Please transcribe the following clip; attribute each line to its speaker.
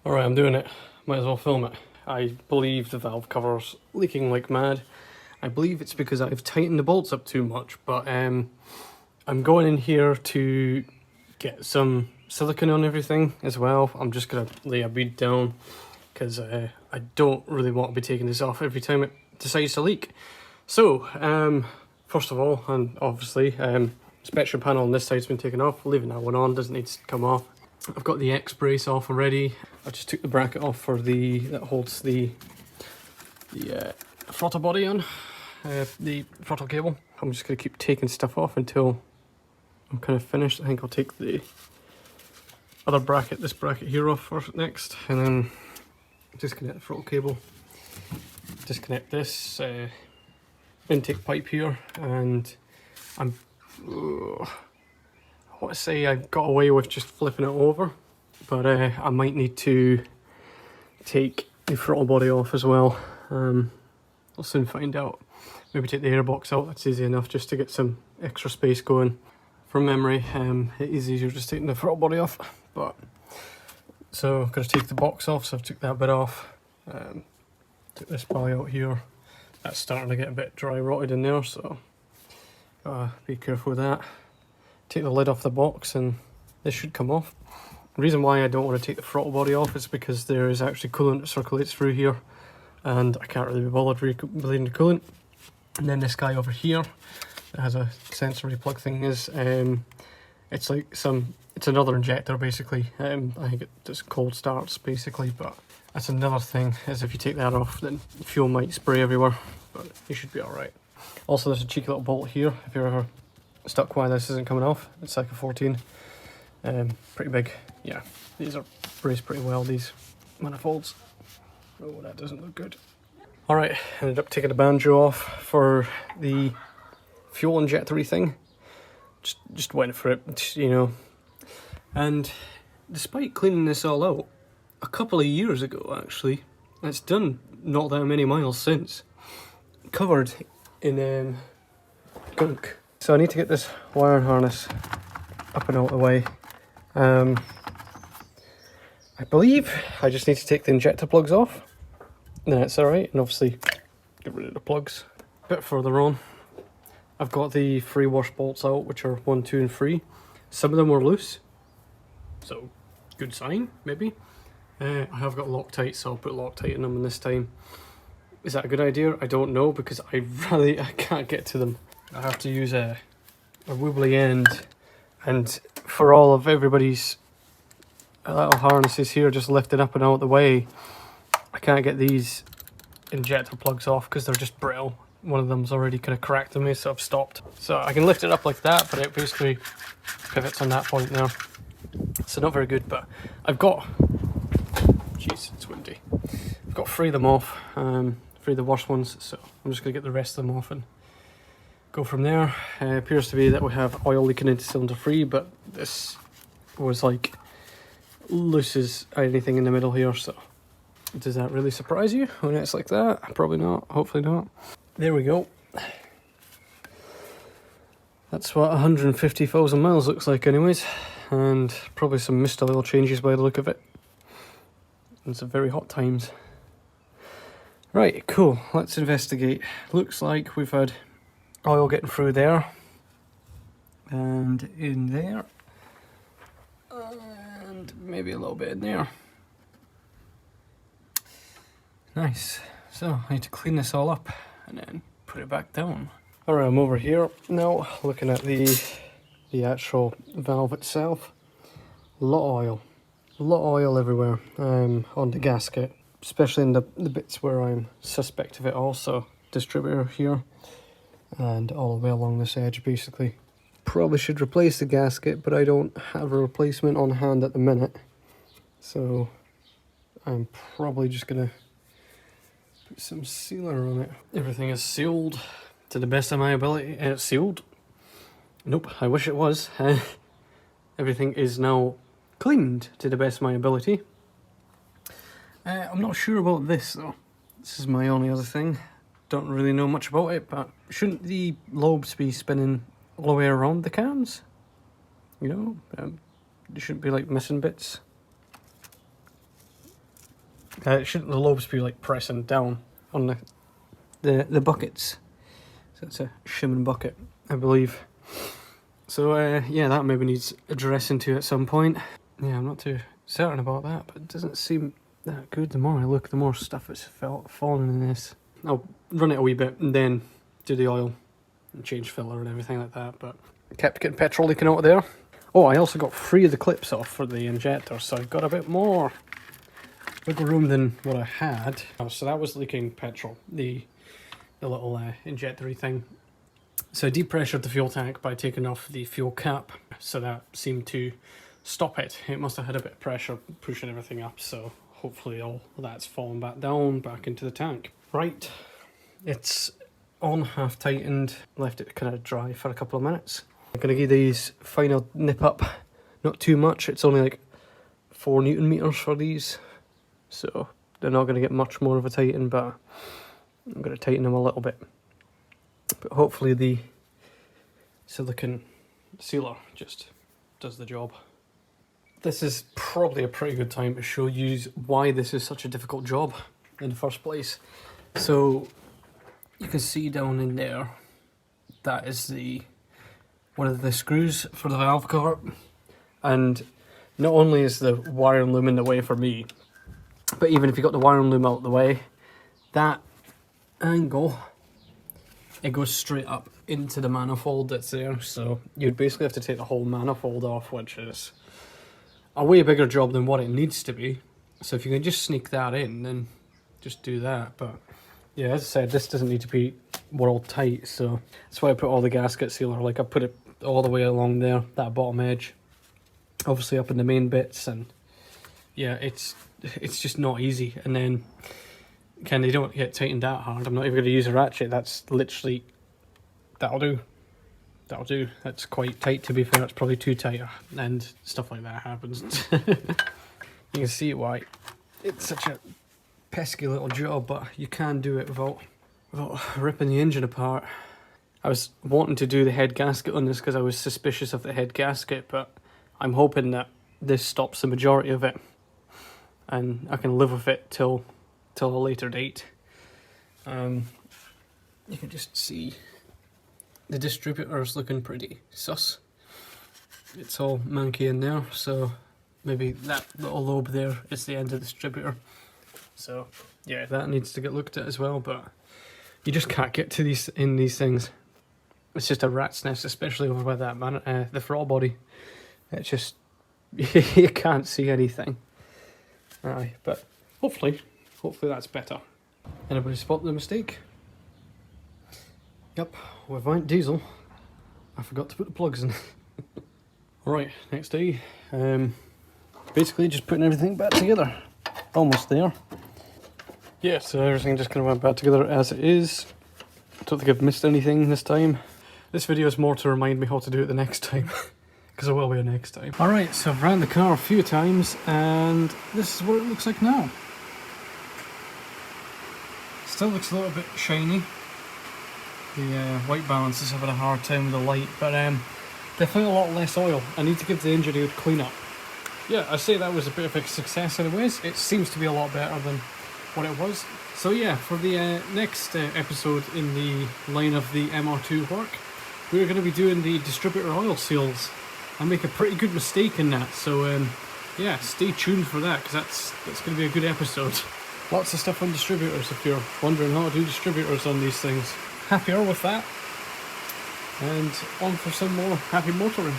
Speaker 1: Alright, I'm doing it. Might as well film it. I believe the valve cover's leaking like mad. I believe it's because I've tightened the bolts up too much, but I'm going in here to get some silicone on everything as well. I'm just going to lay a bead down because I don't really want to be taking this off every time it decides to leak. So, first of all, and obviously, inspection panel on this side's been taken off. Leaving that one on, doesn't need to come off. I've got the X brace off already. I just took the bracket off for that holds the throttle body on, the throttle cable. I'm just going to keep taking stuff off until I'm kind of finished. I think I'll take the other bracket, this bracket here off first next, and then disconnect the throttle cable, disconnect this intake pipe here, and I want to say I got away with just flipping it over, but I might need to take the throttle body off as well. I'll soon find out. Maybe take the airbox out, that's easy enough just to get some extra space going. From memory, it is easier just taking the throttle body off, but so I've got to take the box off, so I've took that bit off. Took this body out here. That's starting to get a bit dry rotted in there, so gotta be careful with that. Take the lid off the box and this should come off. The reason why I don't want to take the throttle body off is because there is actually coolant that circulates through here and I can't really be bothered bleeding the coolant. And then this guy over here that has a sensory plug thing is, it's like it's another injector basically. I think it just cold starts basically, but that's another thing, is if you take that off then fuel might spray everywhere, but you should be alright. Also there's a cheeky little bolt here, if you're ever stuck why this isn't coming off. It's like a 14, pretty big. Yeah, these are braced pretty well, these manifolds. Oh, that doesn't look good. Alright, ended up taking the banjo off for the fuel injector thing. Just went for it, you know. And despite cleaning this all out a couple of years ago actually, it's done not that many miles since, covered in gunk. So I need to get this wiring harness up and out of the way. I believe I just need to take the injector plugs off. Then it's alright, and obviously get rid of the plugs. A bit further on, I've got the 3 wash bolts out, which are 1, 2 and 3. Some of them were loose, so good sign, maybe. I have got Loctite, so I'll put Loctite in them this time. Is that a good idea? I don't know, because I can't get to them. I have to use a wobbly end, and for all of everybody's little harnesses here just lifted up and out of the way, I can't get these injector plugs off because they're just brittle. One of them's already kind of cracked on me, so I've stopped. So I can lift it up like that, but it basically pivots on that point there. So not very good, but I've got, jeez, it's windy. I've got 3 of them off, 3 of the worst ones, so I'm just gonna get the rest of them off and go from there. Appears to be that we have oil leaking into cylinder 3, but this was like loose as anything in the middle here, so does that really surprise you when it's like that? Probably not, hopefully not. There we go. That's what 150,000 miles looks like anyways, and probably some mist oil changes by the look of it. And some very hot times. Right, cool, let's investigate. Looks like we've had oil getting through there, and in there, and maybe a little bit in there. Nice. So I need to clean this all up and then put it back down. Alright, I'm over here now looking at the actual valve itself. A lot of oil everywhere on the gasket, especially in the bits where I'm suspect of it also. Distributor here and all the way along this edge basically. Probably should replace the gasket, but I don't have a replacement on hand at the minute, so I'm probably just gonna put some sealer on it. Everything is sealed to the best of my ability. Sealed? Nope, I wish it was. Everything is now cleaned to the best of my ability. I'm not sure about this though. This is my only other thing. Don't really know much about it, but shouldn't the lobes be spinning all the way around the cams? You know, there shouldn't be like missing bits. Shouldn't the lobes be like pressing down on the buckets? So it's a shimming bucket, I believe. So yeah, that maybe needs addressing to at some point. Yeah, I'm not too certain about that, but it doesn't seem that good. The more I look, the more stuff is falling in this. I'll run it a wee bit and then do the oil and change filler and everything like that, but kept getting petrol leaking out of there. Oh, I also got 3 of the clips off for the injector, so I've got a bit more wiggle room than what I had. Oh, so that was leaking petrol, the little injectory thing. So I depressured the fuel tank by taking off the fuel cap, so that seemed to stop it. It must have had a bit of pressure pushing everything up, so hopefully all that's fallen back down, back into the tank. Right, it's on, half tightened, left it kind of dry for a couple of minutes. I'm going to give these final nip up, not too much, it's only like 4 Newton meters for these, so they're not going to get much more of a tighten, but I'm going to tighten them a little bit. But hopefully the silicone sealer just does the job. This is probably a pretty good time to show you why this is such a difficult job in the first place. So you can see down in there, that is one of the screws for the valve cover. And not only is the wiring loom in the way for me, but even if you got the wiring loom out the way, that angle, it goes straight up into the manifold that's there. So you'd basically have to take the whole manifold off, which is a way bigger job than what it needs to be. So if you can just sneak that in, then just do that. But yeah, as I said, this doesn't need to be world tight, so that's why I put all the gasket sealer, like I put it all the way along there, that bottom edge, obviously up in the main bits, and yeah, it's just not easy. And then they don't get tightened that hard. I'm not even going to use a ratchet. That's literally, that'll do. That's quite tight, to be fair. It's probably too tight, and stuff like that happens. You can see why it's such a pesky little job, but you can do it without ripping the engine apart. I was wanting to do the head gasket on this because I was suspicious of the head gasket, but I'm hoping that this stops the majority of it and I can live with it till a later date. You can just see the distributor's looking pretty sus. It's all manky in there, so maybe that little lobe there is the end of the distributor. So yeah, that needs to get looked at as well, but you just can't get to these things. It's just a rat's nest, especially over by that the throttle body. It's just, you can't see anything. Aye, but hopefully that's better. Anybody spot the mistake? Yep, with my diesel, I forgot to put the plugs in. Right, next day, basically just putting everything back together. Almost there. Yeah, so everything just kind of went back together as it is. I don't think I've missed anything this time. This video is more to remind me how to do it the next time, because there will be a next time. Alright, so I've ran the car a few times, and this is what it looks like now. Still looks a little bit shiny. The white balance is having a hard time with the light, but definitely a lot less oil. I need to give the engine a good clean up. Yeah, I say that was a bit of a success anyways. It seems to be a lot better than what it was. So yeah, for the next episode in the line of the MR2 work, we're going to be doing the distributor oil seals. I make a pretty good mistake in that, so yeah, stay tuned for that, because that's going to be a good episode. Lots of stuff on distributors if you're wondering how to do distributors on these things. Happier with that, and on for some more happy motoring.